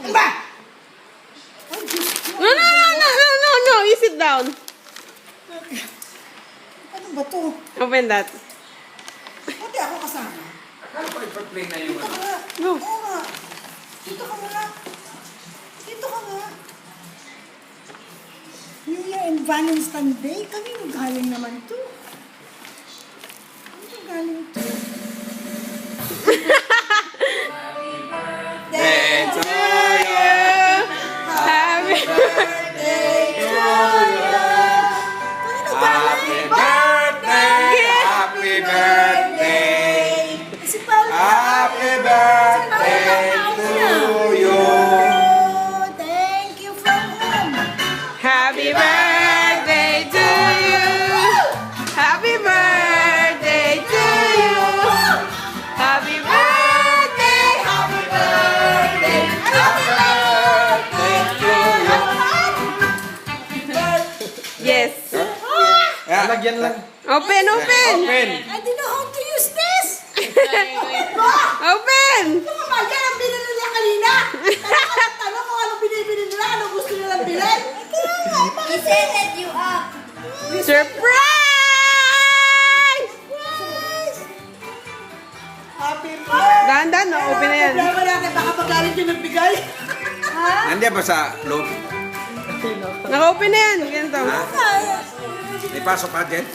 Ba! Ay, Diyos ko. No. You sit down. Ano ba to? Open that. Pati ako kasama. Akala ko ipa-play na yung Dito ka ano. nga. No. Oo nga. Dito ka nga. Dito ka nga. New Year and Valentine's Day. Kami galing naman to. Kami galing to. Day to you. Happy birthday to you. Happy birthday. Happy birthday. Si Paolo. Happy birthday to you. Thank you from home. Happy birthday to you. Happy birthday to you. Happy birthday. Happy birthday. Happy birthday to you. Yes. Lagyan lang. Open. Open. I don't know how to use this. Open. Ito ka ba? Yan ang binili niya kanina. Tanong kung anong binibili nila, anong gusto nilang bilhin. He said that you up. Surprise! Happy birthday! Dahan-dahan, no? Open na yan. Problema natin, baka magalit yung nagbigay. Ha? Nandiyan ba sa loob? Naka-open na yan. Ganito. May pasok ka, Jen?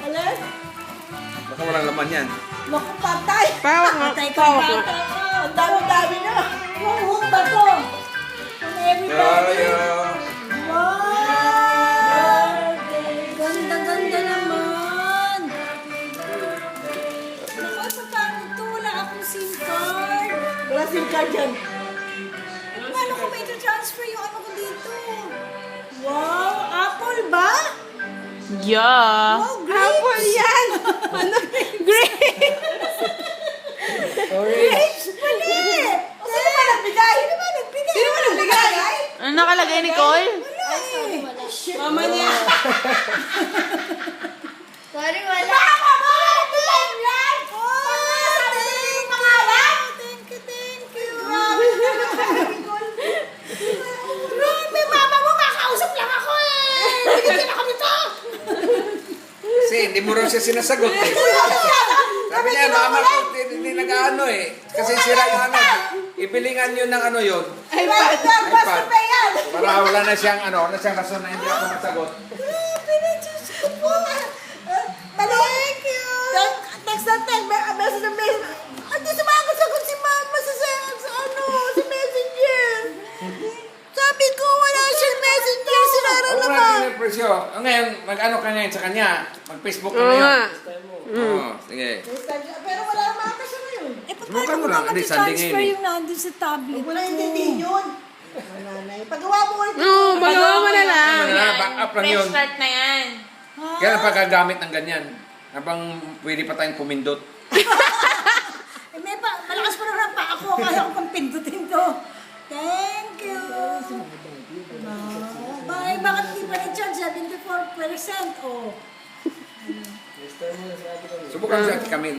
Alin? Baka walang laman yan. Naku, patay. Pawak nga. Patay ka Pawak bata nga. ka. Ang dami-dami na. Huwag ba to? From everybody. Wow! Ganda-ganda naman. Naku, paano ito? Wala akong SIM card. Wala SIM card dyan. Paano ko may transfer yung ano ko dito? Wow! Apple ba? Yeah. Oh, grapes. Apple yan. Ano? Grape. Grapes! Mali! O, sino ba nagbigay? Sino ba nagbigay? Sino ba nagbigay? Ano nakalagay, Nicole? Wala eh. Mama niya. Sorry, wala. Mama mo! Nagbigay yan! Oh, sabi ko yung pangalan? Thank you. Grabe, mama mo, makausap lang ako eh! Bigyan na kami to! Kasi hindi mo rin siya sinasagot eh. Sabi niya, mama ko, hindi nag-ano eh. Kasi sira yung ano. Ipilingan yun ng ano yun. iPad. Basta pa yan! Para wala na siyang ano, wala siyang rason na hindi ako masagot. Grabe na, Diyos ko po. Thank you! Text na text, message na message. Hindi sumagot-sagot si mama sa ano, sa messenger. Sabi ko, wala siyang messenger, sinara Oo naman. natin yung presyo. Ngayon, mag-ano ka ngayon sa kanya. Mag-Facebook ka Oo ngayon. nga. Oo, sige. Pero wala naman ako siya ngayon. Eh, Subukan mo lang. Hindi, Sunday ngayon eh. yung nandun sa tablet. Wala intindihin yun. Wala na eh. Pagawa mo ko ito. Oo, magawa mo na lang. Ano na, back up lang yun. start na yan. Kaya lang pagkagamit ng ganyan. Habang pwede pa tayong pumindot. Eh, may malakas pa naman pa ako. Kaya ko pang pindutin to. Thank you. Bye. Bakit di pa ni-charge? 74%. Oh. Subukan sa kami.